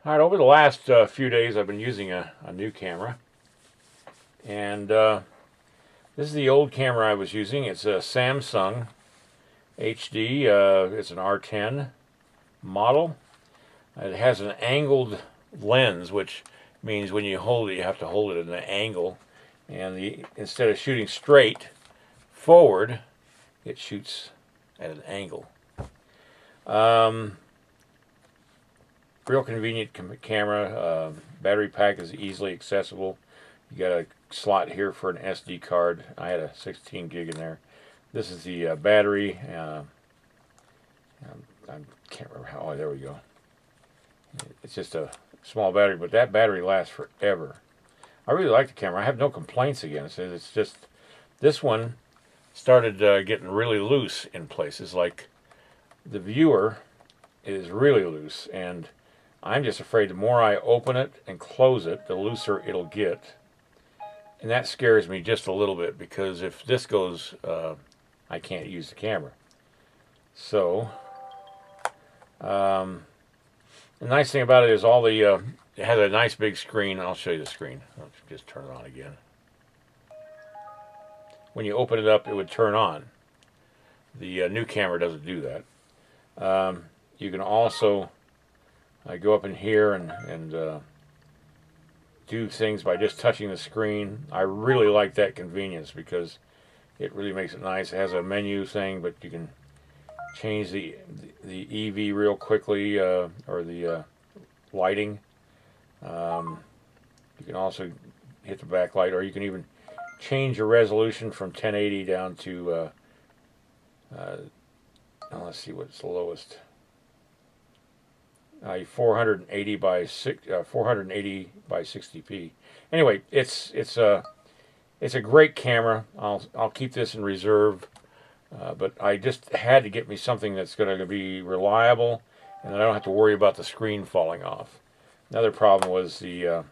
All right, over the last few days, I've been using a new camera, and this is the old camera I was using. It's a Samsung HD. It's an R10 model. It has an angled lens, which means when you hold it, you have to hold it at an angle, and instead of shooting straight forward, it shoots at an angle. Real convenient camera. Battery pack is easily accessible. You got a slot here for an SD card. I had a 16 gig in there. This is the battery. I can't remember how. Oh, there we go. It's just a small battery, but that battery lasts forever. I really like the camera. I have no complaints against it. It's just this one started getting really loose in places. Like the viewer is really loose, and I'm just afraid the more I open it and close it, the looser it'll get. And that scares me just a little bit, because if this goes, I can't use the camera. So, the nice thing about it is it has a nice big screen. I'll show you the screen. I'll just turn it on again. When you open it up, it would turn on. The new camera doesn't do that. You can also go up in here and do things by just touching the screen. I really like that convenience because it really makes it nice. It has a menu thing, but you can change the EV real quickly, or the lighting. You can also hit the backlight, or you can even change your resolution from 1080 down to let's see what's the lowest. 480 by 60p. Anyway, it's a great camera. I'll keep this in reserve, but I just had to get me something that's going to be reliable, and I don't have to worry about the screen falling off. Another problem was the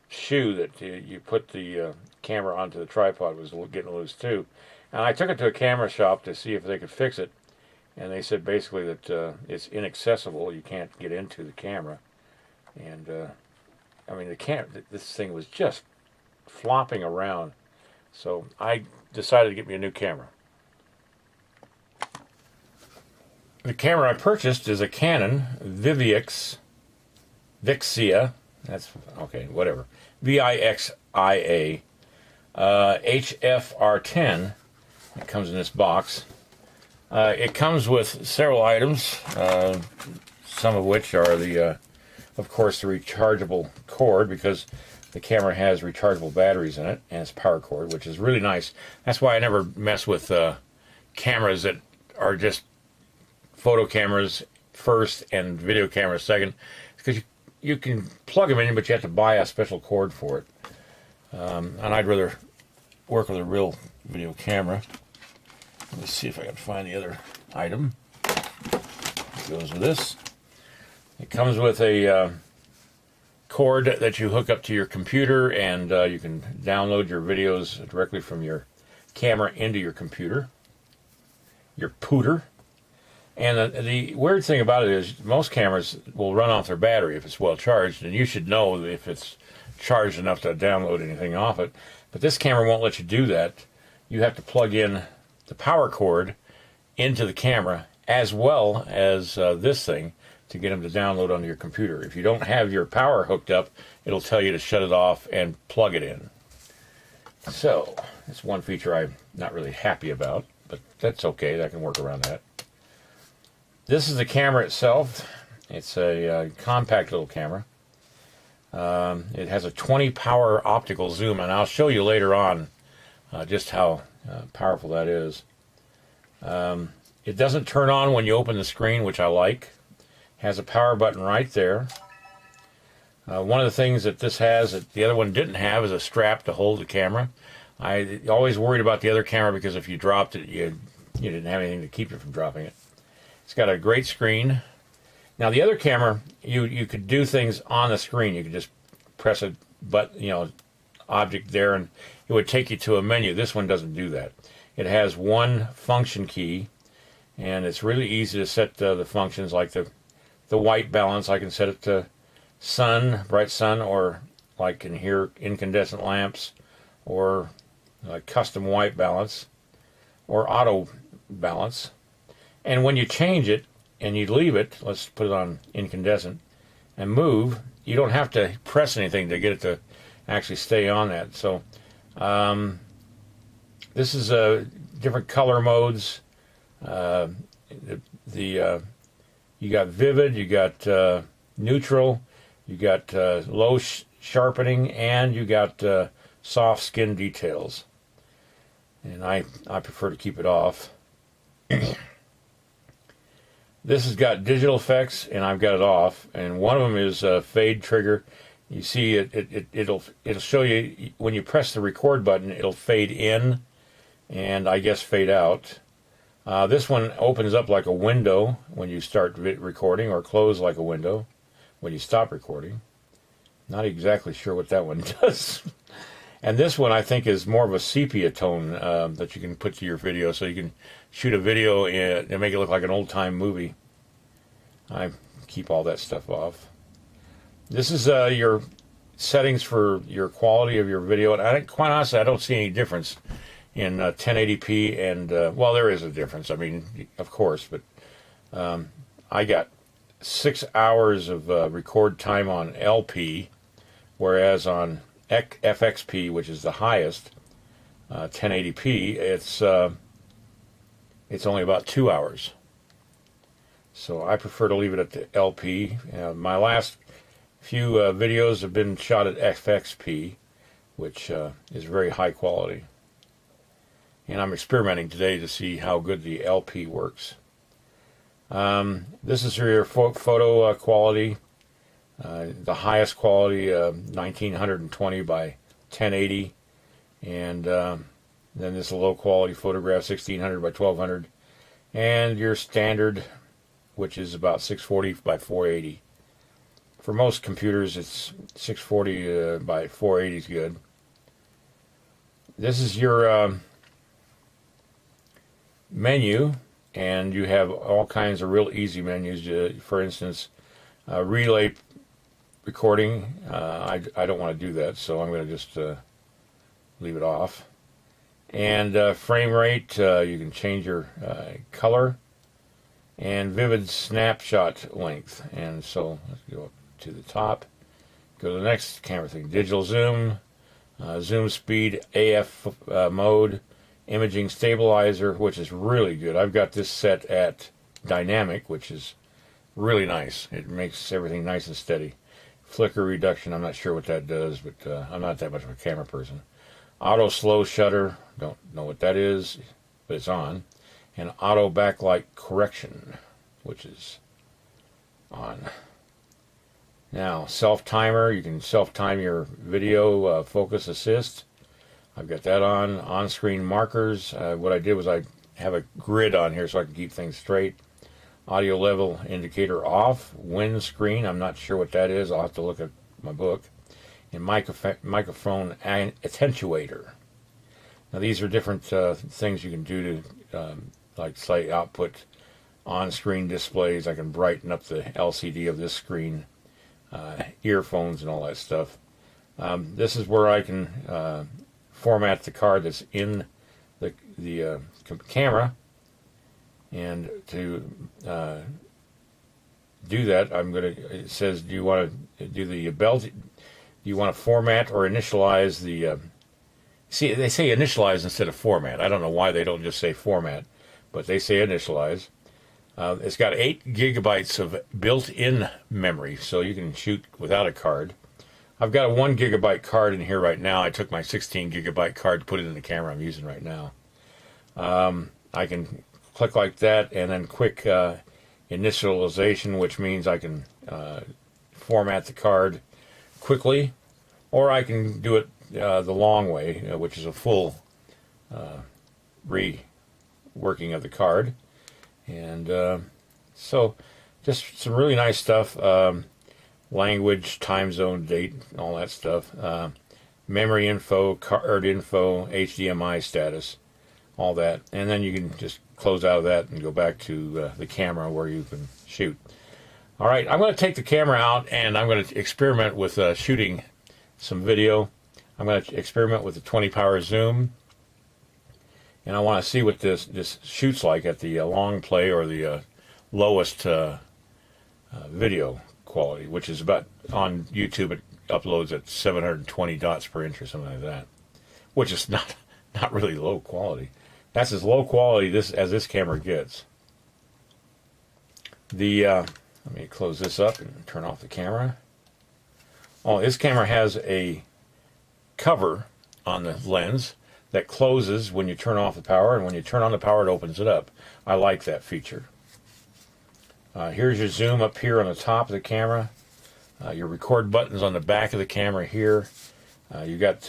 shoe that you put the camera onto the tripod was getting loose too, and I took it to a camera shop to see if they could fix it. And they said basically that it's inaccessible. You can't get into the camera. And I mean, this thing was just flopping around. So I decided to get me a new camera. The camera I purchased is a Canon VIXIA. That's okay, whatever. VIXIA HF R10. It comes in this box. It comes with several items, some of which are of course, the rechargeable cord, because the camera has rechargeable batteries in it, and it's power cord, which is really nice. That's why I never mess with cameras that are just photo cameras first and video cameras second, because you can plug them in, but you have to buy a special cord for it. And I'd rather work with a real video camera. Let's see if I can find the other item. It goes with this. It comes with a cord that you hook up to your computer, and you can download your videos directly from your camera into your computer, your pooter. And the weird thing about it is most cameras will run off their battery if it's well charged, and you should know if it's charged enough to download anything off it. But this camera won't let you do that. You have to plug in the power cord into the camera, as well as this thing, to get them to download onto your computer. If you don't have your power hooked up, it'll tell you to shut it off and plug it in. So that's one feature I'm not really happy about, but that's okay. I can work around that. This is the camera itself. It's a compact little camera. It has a 20 power optical zoom, and I'll show you later on just how powerful that is. It doesn't turn on when you open the screen, which I like. It has a power button right there. One of the things that this has that the other one didn't have is a strap to hold the camera. I always worried about the other camera because if you dropped it, you didn't have anything to keep you from dropping it. It's got a great screen. Now the other camera, you could do things on the screen. You could just press a button, object there, and it would take you to a menu. This one doesn't do that. It has one function key, and it's really easy to set the functions, like the the white balance, I can set it to sun, bright sun, or like in here, incandescent lamps, or custom white balance, or auto balance. And when you change it and you leave it, let's put it on incandescent, and move, you don't have to press anything to get it to actually stay on that. So this is different color modes. You got vivid, you got neutral, you got low sharpening, and you got soft skin details. And I prefer to keep it off. This has got digital effects, and I've got it off. And one of them is fade trigger. You see it'll show you when you press the record button, it'll fade in, and I guess fade out. This one opens up like a window when you start recording, or close like a window when you stop recording. Not exactly sure what that one does. And this one I think is more of a sepia tone that you can put to your video, so you can shoot a video and make it look like an old-time movie. I keep all that stuff off. This is your settings for your quality of your video, and quite honestly, I don't see any difference in 1080p and well, there is a difference. I mean, of course, but I got 6 hours of record time on LP, whereas on FXP, which is the highest, 1080p, it's only about 2 hours. So I prefer to leave it at the LP. My last few videos have been shot at FXP, which is very high quality. And I'm experimenting today to see how good the LP works. This is your photo quality. The highest quality, 1920 by 1080. And then this low quality photograph, 1600 by 1200. And your standard, which is about 640 by 480. For most computers, it's 640 by 480 is good. This is your menu, and you have all kinds of real easy menus. For instance, relay recording. I don't want to do that, so I'm going to just leave it off. And frame rate, you can change your color, and vivid snapshot length. And so let's go up to the top, go to the next camera thing. Digital zoom, zoom speed, AF mode, imaging stabilizer, which is really good. I've got this set at dynamic, which is really nice. It makes everything nice and steady. Flicker reduction, I'm not sure what that does, but I'm not that much of a camera person. Auto slow shutter, don't know what that is, but it's on. And auto backlight correction, which is on. Now, self-timer, you can self-time your video, focus assist. I've got that on. On-screen markers, what I did was I have a grid on here so I can keep things straight. Audio level indicator off. Windscreen, I'm not sure what that is. I'll have to look at my book. And microphone attenuator. Now these are different things you can do to like say output on-screen displays. I can brighten up the LCD of this screen, earphones and all that stuff. This is where I can format the card that's in the camera, and to do that, it says, do you want to do the belt? Do you want to format or initialize the? See, they say initialize instead of format. I don't know why they don't just say format, but they say initialize. It's got 8 gigabytes of built-in memory, so you can shoot without a card. I've got a 1 gigabyte card in here right now. I took my 16 gigabyte card to put it in the camera I'm using right now. I can click like that, and then quick initialization, which means I can format the card quickly, or I can do it the long way, which is a full reworking of the card. And so just some really nice stuff. Language, time zone, date, all that stuff. Memory info, card info, HDMI status, all that. And then you can just close out of that and go back to the camera where you can shoot. All right, I'm going to take the camera out and I'm going to experiment with shooting some video. I'm going to experiment with the 20 power zoom, and I want to see what this shoots like at the long play or the lowest video quality, which is about, on YouTube it uploads at 720 dots per inch or something like that, which is not really low quality. That's as low quality as this camera gets. Let me close this up and turn off the camera. Oh, this camera has a cover on the lens that closes when you turn off the power, and when you turn on the power it opens it up. I like that feature. Here's your zoom up here on the top of the camera. Your record button's on the back of the camera here. You got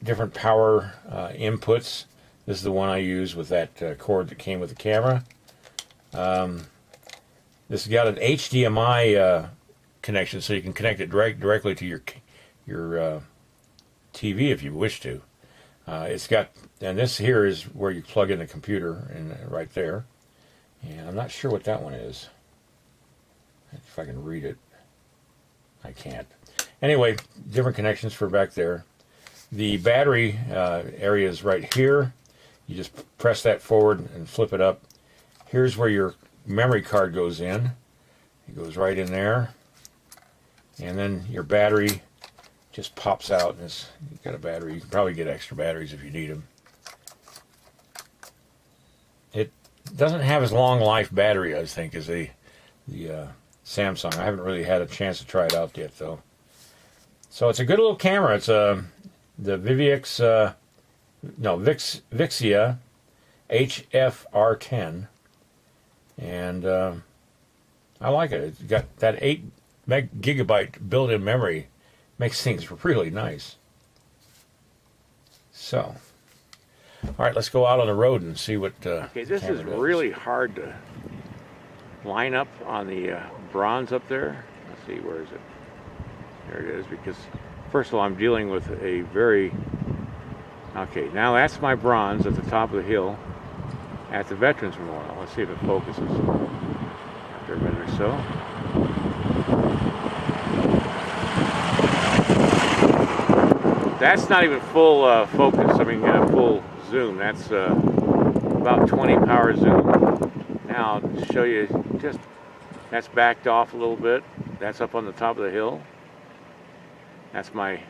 different power inputs. This is the one I use with that cord that came with the camera. This has got an HDMI connection, so you can connect it directly to your TV if you wish to. It's got, and this here is where you plug in the computer, and right there. And I'm not sure what that one is. If I can read it, I can't. Anyway, different connections for back there. The battery area is right here. You just press that forward and flip it up. Here's where your memory card goes in. It goes right in there. And then your battery just pops out. And you've got a battery. You can probably get extra batteries if you need them. It doesn't have as long life battery, I think, as the Samsung. I haven't really had a chance to try it out yet, though. So it's a good little camera. It's the VIXIA HF R10. And I like it. It's got that 8 gigabyte built-in memory. Makes things really nice. So, all right, let's go out on the road and see what okay, this is really hard to line up on the bronze up there. Let's see, where is it? There it is, because first of all, I'm dealing with a very... Okay, now that's my bronze at the top of the hill at the Veterans Memorial. Let's see if it focuses after a minute or so. That's not even full focus, I mean full zoom. That's about 20 power zoom. Now to show you, just that's backed off a little bit. That's up on the top of the hill. That's my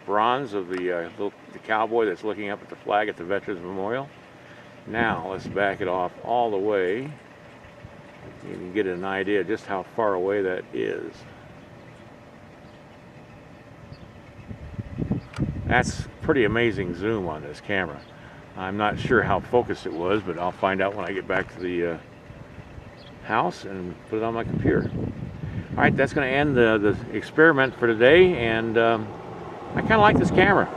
bronze of the cowboy that's looking up at the flag at the Veterans Memorial. Now let's back it off all the way. You can get an idea just how far away that is. That's pretty amazing zoom on this camera. I'm not sure how focused it was, but I'll find out when I get back to the house and put it on my computer. All right, that's going to end the experiment for today, and I kind of like this camera.